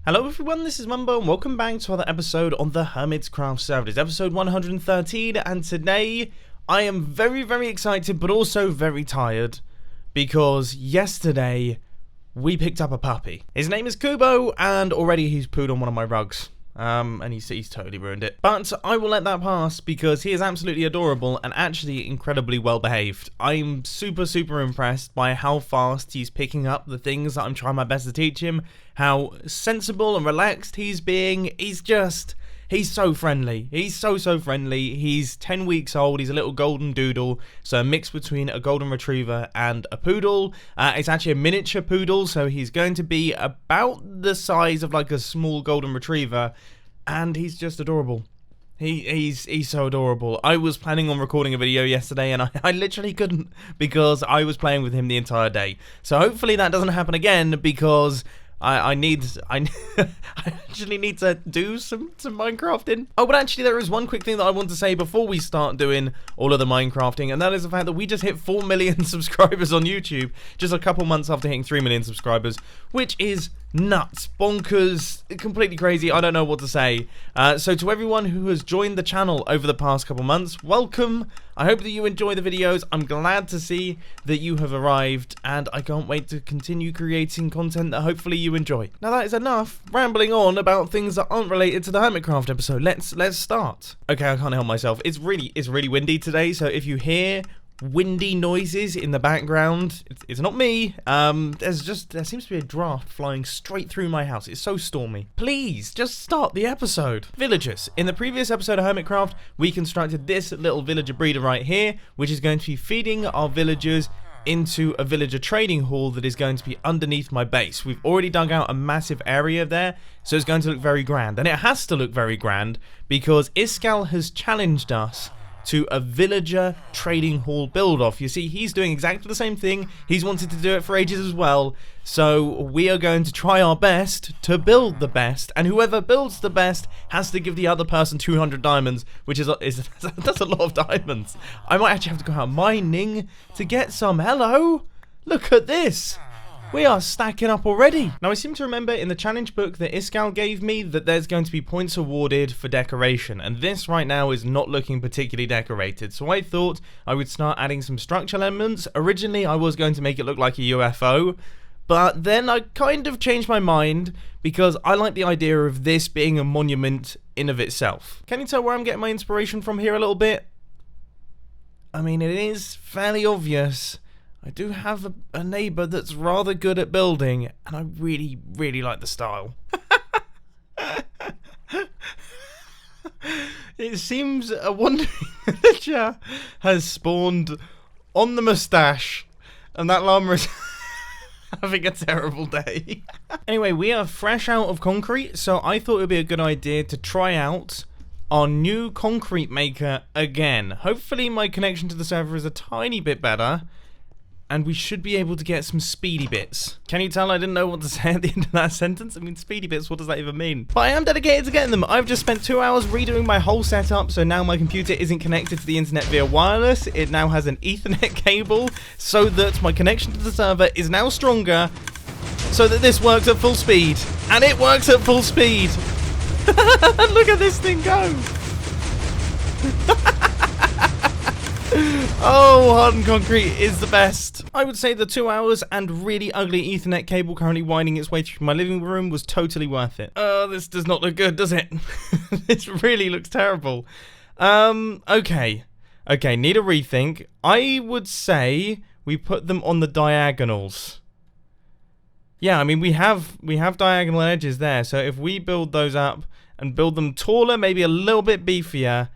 Hello everyone, this is Mumbo and welcome back to another episode on the Hermitcraft server. It's episode 113 and today I am very excited but also very tired because yesterday we picked up a puppy. His name is Kubo and already he's pooed on one of my rugs. And he's totally ruined it. But I will let that pass because he is absolutely adorable and actually incredibly well behaved. I'm super impressed by how fast he's picking up the things that I'm trying my best to teach him, how sensible and relaxed he's being. He's so friendly. He's so friendly. He's 10 weeks old. He's a little golden doodle. So a mix between a golden retriever and a poodle. It's actually a miniature poodle. So he's going to be about the size of like a small golden retriever. And he's just adorable. He's so adorable. I was planning on recording a video yesterday and I literally couldn't because I was playing with him the entire day. So hopefully that doesn't happen again because I actually need to do some Minecrafting. Oh, but actually there is one quick thing that I want to say before we start doing all of the Minecrafting, and that is the fact that we just hit 4 million subscribers on YouTube just a couple months after hitting 3 million subscribers, which is nuts, bonkers, completely crazy. I don't know what to say. So to everyone who has joined the channel over the past couple months, welcome. I hope that you enjoy the videos. I'm glad to see that you have arrived and I can't wait to continue creating content that hopefully you enjoy. Now that is enough rambling on about things that aren't related to the Hermitcraft episode. Let's start. Okay, I can't help myself. It's really windy today, so if you hear windy noises in the background, it's not me. There seems to be a draft flying straight through my house. It's so stormy. Please just start the episode. Villagers. In the previous episode of Hermitcraft, we constructed this little villager breeder right here, which is going to be feeding our villagers into a villager trading hall that is going to be underneath my base. We've already dug out a massive area there, so it's going to look very grand, and it has to look very grand because Iskall has challenged us to a villager trading hall build-off. You see, he's doing exactly the same thing. He's wanted to do it for ages as well. So we are going to try our best to build the best, and whoever builds the best has to give the other person 200 diamonds, which is that's a lot of diamonds. I might actually have to go out mining to get some. Hello, look at this. We are stacking up already. Now, I seem to remember in the challenge book that Iskall gave me that there's going to be points awarded for decoration, and this right now is not looking particularly decorated, so I thought I would start adding some structural elements. Originally, I was going to make it look like a UFO, but then I kind of changed my mind because I like the idea of this being a monument in of itself. Can you tell where I'm getting my inspiration from here a little bit? I mean, it is fairly obvious. I do have a neighbour that's rather good at building, and I really like the style. It seems a wandering villager has spawned on the moustache, and that llama is having a terrible day. Anyway, we are fresh out of concrete, so I thought it would be a good idea to try out our new concrete maker again. Hopefully my connection to the server is a tiny bit better, and we should be able to get some speedy bits. Can you tell I didn't know what to say at the end of that sentence? I mean, speedy bits, what does that even mean? But I am dedicated to getting them. I've just spent 2 hours redoing my whole setup, so now my computer isn't connected to the internet via wireless. It now has an Ethernet cable, so that my connection to the server is now stronger, so that this works at full speed. And it works at full speed. Look at this thing go. Oh, hardened concrete is the best. I would say the 2 hours and really ugly Ethernet cable currently winding its way through my living room was totally worth it. Oh, this does not look good, does it? This really looks terrible. Okay, need a rethink. I would say we put them on the diagonals. Yeah, I mean, we have diagonal edges there, so if we build those up and build them taller, maybe a little bit beefier,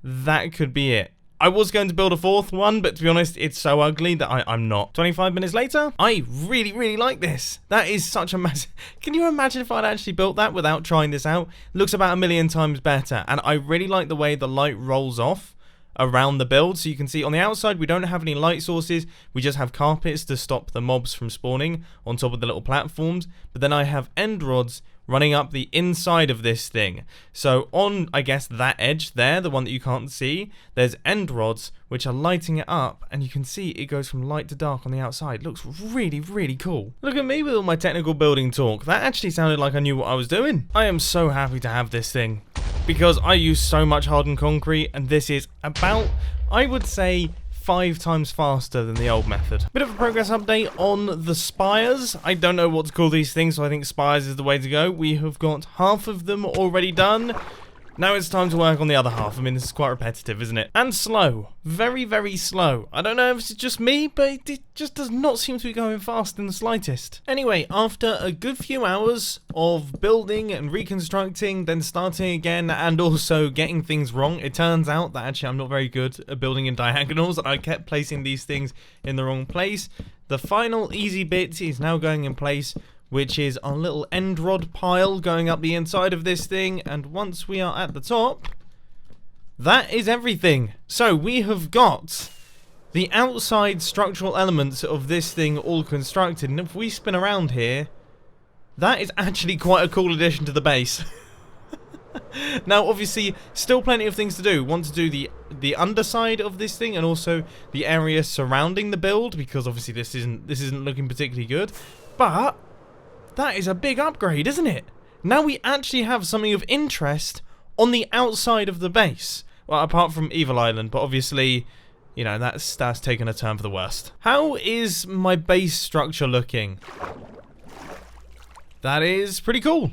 that could be it. I was going to build a fourth one, but to be honest, it's so ugly that I'm not. 25 minutes later, I really like this. That is such a massive... Can you imagine if I'd actually built that without trying this out? It looks about 1,000,000 times better, and I really like the way the light rolls off around the build. So you can see on the outside, we don't have any light sources. We just have carpets to stop the mobs from spawning on top of the little platforms. But then I have end rods running up the inside of this thing. So on, I guess, that edge there, the one that you can't see, there's end rods which are lighting it up, and you can see it goes from light to dark on the outside. Looks really, really cool. Look at me with all my technical building talk. That actually sounded like I knew what I was doing. I am so happy to have this thing, because I use so much hardened concrete, and this is about, I would say, 5 times faster than the old method. Bit of a progress update on the spires. I don't know what to call these things, so I think spires is the way to go. We have got half of them already done. Now it's time to work on the other half. I mean, this is quite repetitive, isn't it? And slow. Very, very slow. I don't know if it's just me, but it just does not seem to be going fast in the slightest. Anyway, after a good few hours of building and reconstructing, then starting again, and also getting things wrong, it turns out that actually I'm not very good at building in diagonals, and I kept placing these things in the wrong place. The final easy bit is now going in place, which is our little end rod pile going up the inside of this thing, and once we are at the top, that is everything. So we have got the outside structural elements of this thing all constructed, and if we spin around here, that is actually quite a cool addition to the base. Now obviously still plenty of things to do. Want to do the underside of this thing, and also the area surrounding the build, because obviously this isn't looking particularly good, but that is a big upgrade, isn't it? Now we actually have something of interest on the outside of the base. Well, apart from Evil Island, but obviously, you know, that's taken a turn for the worst. How is my base structure looking? That is pretty cool.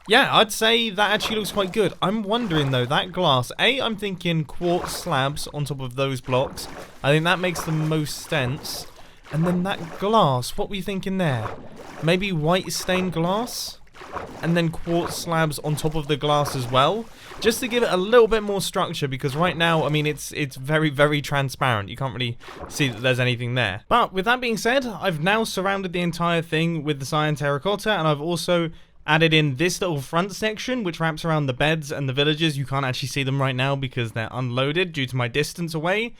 Yeah, I'd say that actually looks quite good. I'm wondering though, that glass, I'm thinking quartz slabs on top of those blocks. I think that makes the most sense. And then that glass, what were you thinking there? Maybe white stained glass? And then quartz slabs on top of the glass as well? Just to give it a little bit more structure, because right now, I mean, it's very, very transparent. You can't really see that there's anything there. But with that being said, I've now surrounded the entire thing with the cyan terracotta, and I've also added in this little front section, which wraps around the beds and the villagers. You can't actually see them right now because they're unloaded due to my distance away.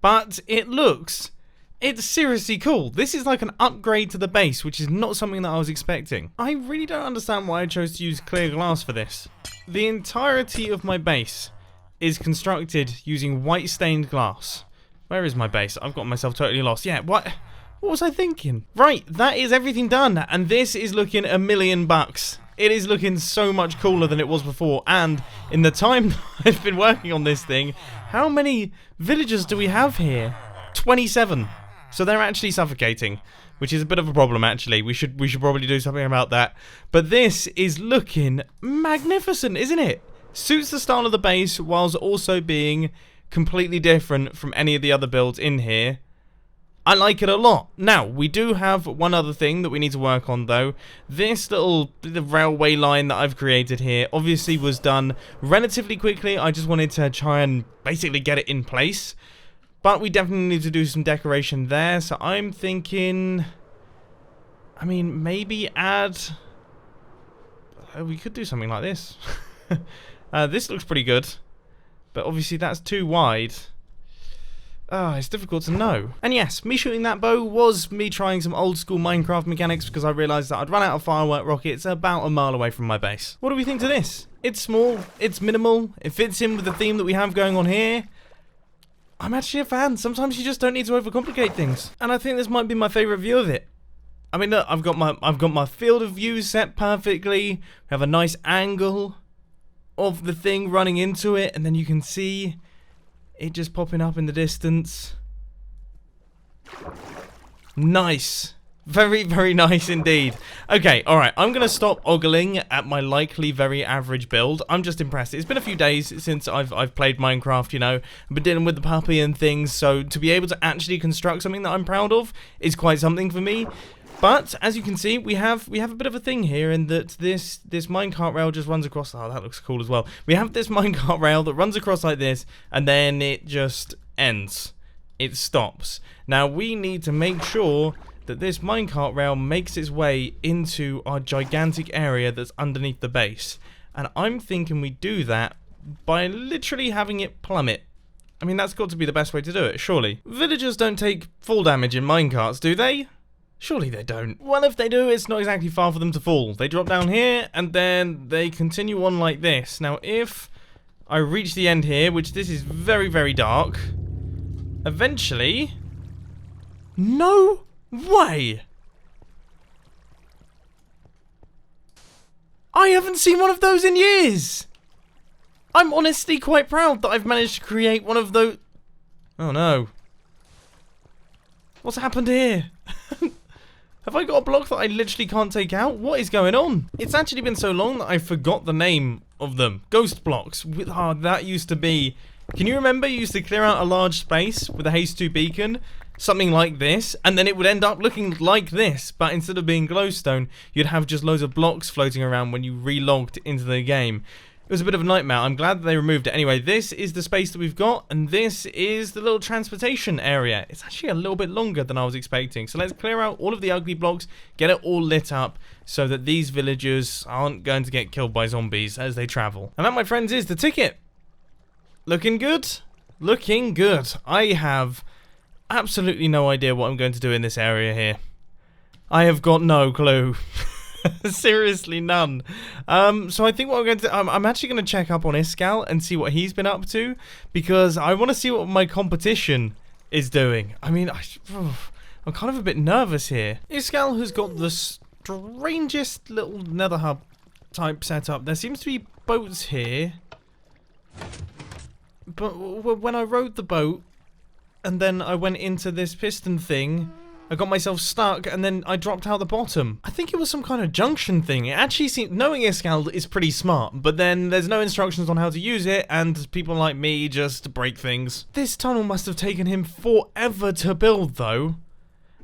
But it's seriously cool. This is like an upgrade to the base, which is not something that I was expecting. I really don't understand why I chose to use clear glass for this. The entirety of my base is constructed using white stained glass. Where is my base? I've got myself totally lost. Yeah, what was I thinking? Right, that is everything done, and this is looking $1,000,000. It is looking so much cooler than it was before, and in the time that I've been working on this thing, how many villagers do we have here? 27. So they're actually suffocating, which is a bit of a problem actually. We should probably do something about that. But this is looking magnificent, isn't it? Suits the style of the base whilst also being completely different from any of the other builds in here. I like it a lot. Now, we do have one other thing that we need to work on though. This the railway line that I've created here obviously was done relatively quickly. I just wanted to try and basically get it in place. But we definitely need to do some decoration there, so I'm thinking, I mean, maybe add, we could do something like this. This looks pretty good, but obviously that's too wide. It's difficult to know. And yes, me shooting that bow was me trying some old school Minecraft mechanics, because I realised that I'd run out of firework rockets about a mile away from my base. What do we think to this? It's small, it's minimal, it fits in with the theme that we have going on here. I'm actually a fan. Sometimes you just don't need to overcomplicate things. And I think this might be my favourite view of it. I mean, look, I've got my field of view set perfectly. We have a nice angle of the thing running into it, and then you can see it just popping up in the distance. Nice. Very, very nice indeed. Okay, alright, I'm going to stop ogling at my likely very average build. I'm just impressed. It's been a few days since I've played Minecraft, you know. I've been dealing with the puppy and things, so to be able to actually construct something that I'm proud of is quite something for me. But, as you can see, we have a bit of a thing here, in that this minecart rail just runs across. Oh, that looks cool as well. We have this minecart rail that runs across like this, and then it just ends. It stops. Now, we need to make sure that this minecart rail makes its way into our gigantic area that's underneath the base. And I'm thinking we do that by literally having it plummet. I mean, that's got to be the best way to do it, surely. Villagers don't take fall damage in minecarts, do they? Surely they don't. Well, if they do, it's not exactly far for them to fall. They drop down here, and then they continue on like this. Now, if I reach the end here, which this is very, very dark, eventually... No way! I haven't seen one of those in years! I'm honestly quite proud that I've managed to create one of those... Oh no. What's happened here? Have I got a block that I literally can't take out? What is going on? It's actually been so long that I forgot the name of them. Ghost blocks. Oh, that used to be... Can you remember you used to clear out a large space with a haste 2 beacon? Something like this. And then it would end up looking like this. But instead of being glowstone, you'd have just loads of blocks floating around when you relogged into the game. It was a bit of a nightmare. I'm glad that they removed it. Anyway, this is the space that we've got, and this is the little transportation area. It's actually a little bit longer than I was expecting. So let's clear out all of the ugly blocks, get it all lit up, so that these villagers aren't going to get killed by zombies as they travel. And that, my friends, is the ticket. Looking good? Looking good. I have absolutely no idea what I'm going to do in this area here. I have got no clue. Seriously, none. So I think what I'm going to do, I'm actually going to check up on Iskall and see what he's been up to, because I want to see what my competition is doing. I mean, I'm kind of a bit nervous here. Iskall has got the strangest little nether hub type setup. There seems to be boats here, but when I rode the boat and then I went into this piston thing, I got myself stuck, and then I dropped out the bottom. I think it was some kind of junction thing. It actually seemed... Knowing Iskall is pretty smart, but then there's no instructions on how to use it, and people like me just break things. This tunnel must have taken him forever to build, though.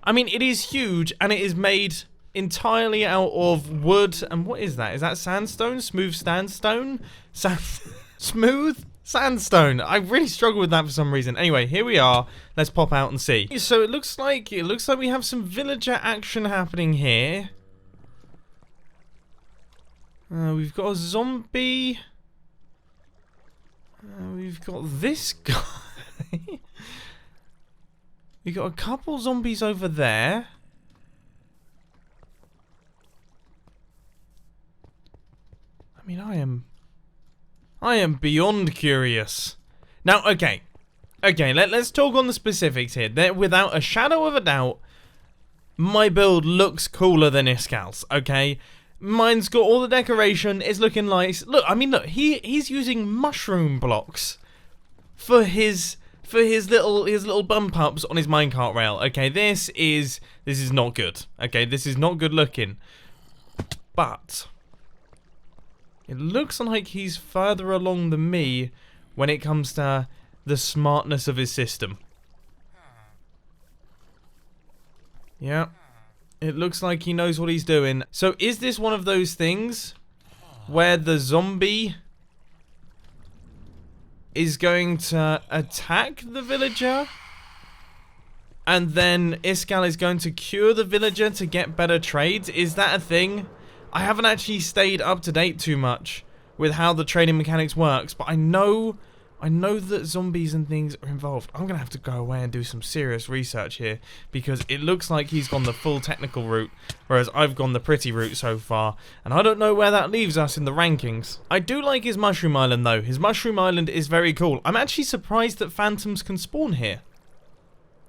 I mean, it is huge, and it is made entirely out of wood. And what is that? Is that sandstone? Smooth sandstone? Smooth sandstone. I really struggle with that for some reason. Anyway, here we are. Let's pop out and see. So it looks like we have some villager action happening here. We've got a zombie. We've got this guy. We've got a couple zombies over there. I mean, I am beyond curious. Now, okay, let's talk on the specifics here. Without a shadow of a doubt, my build looks cooler than Iskall's, okay? Mine's got all the decoration, it's looking nice. Look, I mean, look, he's using mushroom blocks for his little bump ups on his minecart rail. Okay, this is not good. Okay, this is not good looking. But it looks like he's further along than me when it comes to the smartness of his system. Yeah. It looks like he knows what he's doing. So is this one of those things where the zombie is going to attack the villager, and then Iskall is going to cure the villager to get better trades? Is that a thing? I haven't actually stayed up to date too much with how the trading mechanics works, but I know that zombies and things are involved. I'm gonna have to go away and do some serious research here, because it looks like he's gone the full technical route, whereas I've gone the pretty route so far, and I don't know where that leaves us in the rankings. I do like his mushroom island though. His mushroom island is very cool. I'm actually surprised that phantoms can spawn here.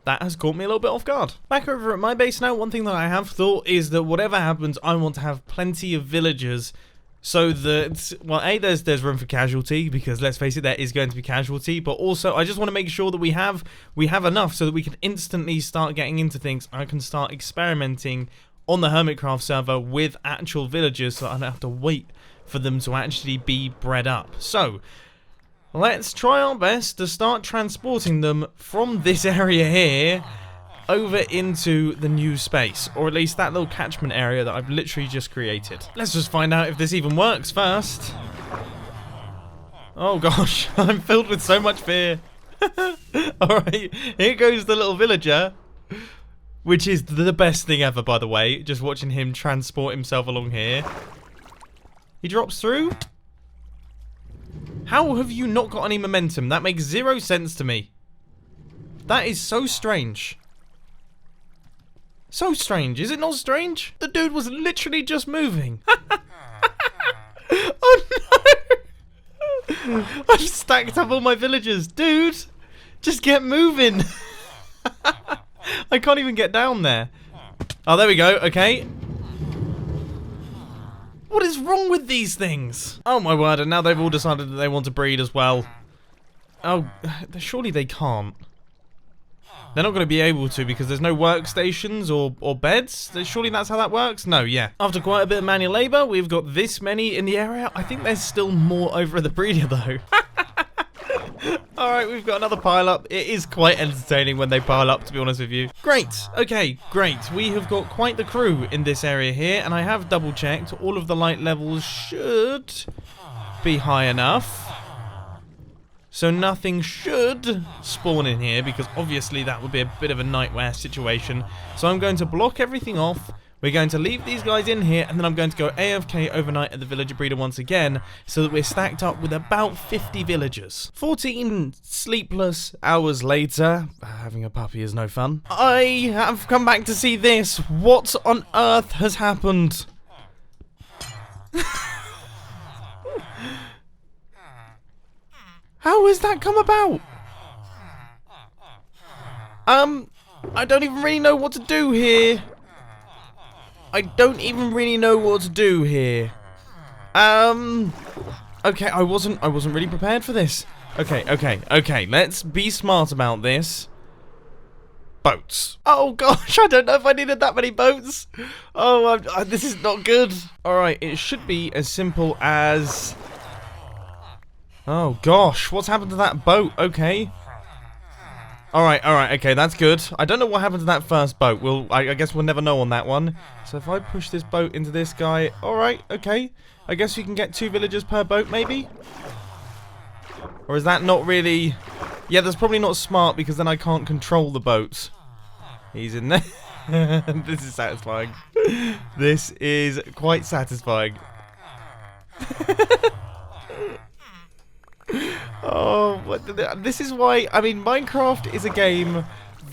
That has caught me a little bit off guard. Back over at my base now, one thing that I have thought is that whatever happens, I want to have plenty of villagers, so that, well, A, there's room for casualty, because let's face it, there is going to be casualty, but also I just want to make sure that we have enough so that we can instantly start getting into things. I can start experimenting on the Hermitcraft server with actual villagers, so I don't have to wait for them to actually be bred up. So let's try our best to start transporting them from this area here over into the new space, or at least that little catchment area that I've literally just created. Let's just find out if this even works first. Oh gosh, I'm filled with so much fear. Alright, here goes the little villager, which is the best thing ever, by the way, just watching him transport himself along here. He drops through. How have you not got any momentum? That makes zero sense to me. That is so strange. So strange. Is it not strange? The dude was literally just moving. Oh no! I've stacked up all my villagers. Dude, just get moving. I can't even get down there. Oh, there we go. Okay. What is wrong with these things? Oh my word, and now they've all decided that they want to breed as well. Oh, surely they can't. They're not going to be able to because there's no workstations or beds. Surely that's how that works? No, yeah. After quite a bit of manual labour, we've got this many in the area. I think there's still more over at the breeder though. Alright, we've got another pile up. It is quite entertaining when they pile up, to be honest with you. Great. Okay, great. We have got quite the crew in this area here, and I have double checked. All of the light levels should be high enough. So nothing should spawn in here, because obviously that would be a bit of a nightmare situation. So I'm going to block everything off. We're going to leave these guys in here, and then I'm going to go AFK overnight at the villager breeder once again, so that we're stacked up with about 50 villagers. 14 sleepless hours later, having a puppy is no fun. I have come back to see this. What on earth has happened? How has that come about? I don't even really know what to do here. Okay, I wasn't really prepared for this. Okay, let's be smart about this. Boats. Oh gosh, I don't know if I needed that many boats. Oh, this is not good. Alright, it should be as simple as... Oh gosh, what's happened to that boat? Okay. Alright, okay, that's good. I don't know what happened to that first boat. I guess we'll never know on that one. So if I push this boat into this guy... Alright, okay. I guess we can get 2 villagers per boat, maybe? Or is that not really... Yeah, that's probably not smart, because then I can't control the boat. He's in there. This is satisfying. This is quite satisfying. Oh, this is why, I mean, Minecraft is a game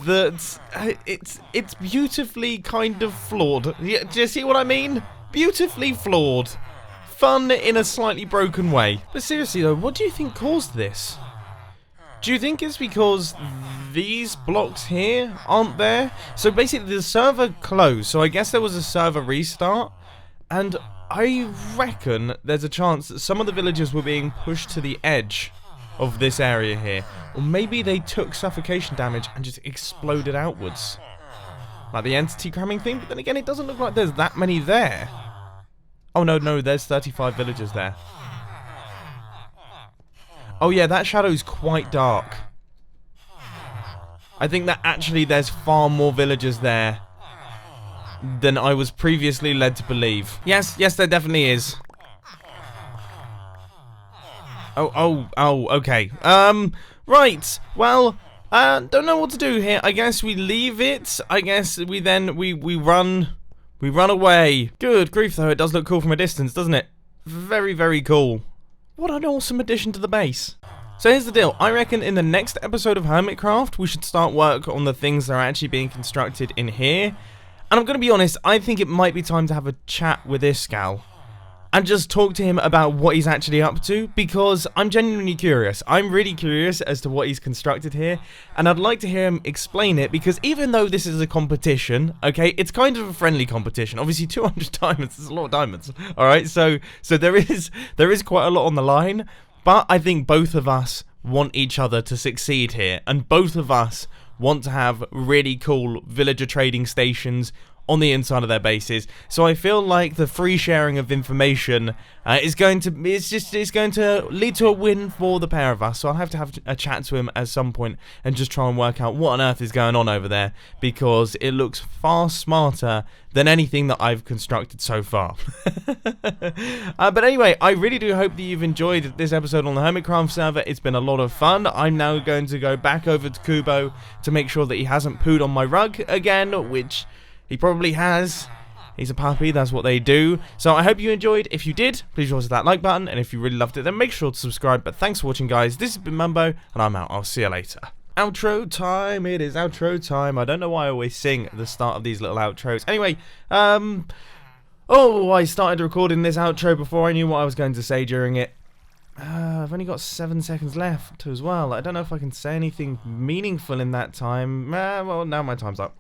that it's beautifully kind of flawed. Do you see what I mean? Beautifully flawed. Fun in a slightly broken way. But seriously though, what do you think caused this? Do you think it's because these blocks here aren't there? So basically the server closed, so I guess there was a server restart, and I reckon there's a chance that some of the villagers were being pushed to the edge of this area here. Or maybe they took suffocation damage and just exploded outwards. Like the entity cramming thing, but then again it doesn't look like there's that many there. Oh no, there's 35 villagers there. Oh yeah, that shadow's quite dark. I think that actually there's far more villagers there than I was previously led to believe. Yes, there definitely is. Oh, okay. Right. Well, don't know what to do here. I guess we leave it. I guess we run away. Good grief, though. It does look cool from a distance, doesn't it? Very, very cool. What an awesome addition to the base. So here's the deal. I reckon in the next episode of Hermitcraft, we should start work on the things that are actually being constructed in here. And I'm going to be honest, I think it might be time to have a chat with Iskall and just talk to him about what he's actually up to, because I'm genuinely curious. I'm really curious as to what he's constructed here, and I'd like to hear him explain it, because even though this is a competition, okay, it's kind of a friendly competition. Obviously 200 diamonds is a lot of diamonds. Alright, so there is quite a lot on the line, but I think both of us want each other to succeed here, and both of us want to have really cool villager trading stations on the inside of their bases. So I feel like the free sharing of information is going to lead to a win for the pair of us. So I'll have to have a chat to him at some point and just try and work out what on earth is going on over there, because it looks far smarter than anything that I've constructed so far. But anyway, I really do hope that you've enjoyed this episode on the Hermitcraft server. It's been a lot of fun. I'm now going to go back over to Kubo to make sure that he hasn't pooed on my rug again, which he probably has. He's a puppy, that's what they do. So I hope you enjoyed. If you did, please hit that like button, and if you really loved it, then make sure to subscribe. But thanks for watching, guys. This has been Mumbo, and I'm out. I'll see you later. Outro time. It is outro time. I don't know why I always sing at the start of these little outros. Anyway, oh, I started recording this outro before I knew what I was going to say during it. I've only got 7 seconds left as well. I don't know if I can say anything meaningful in that time. Well, now my time's up.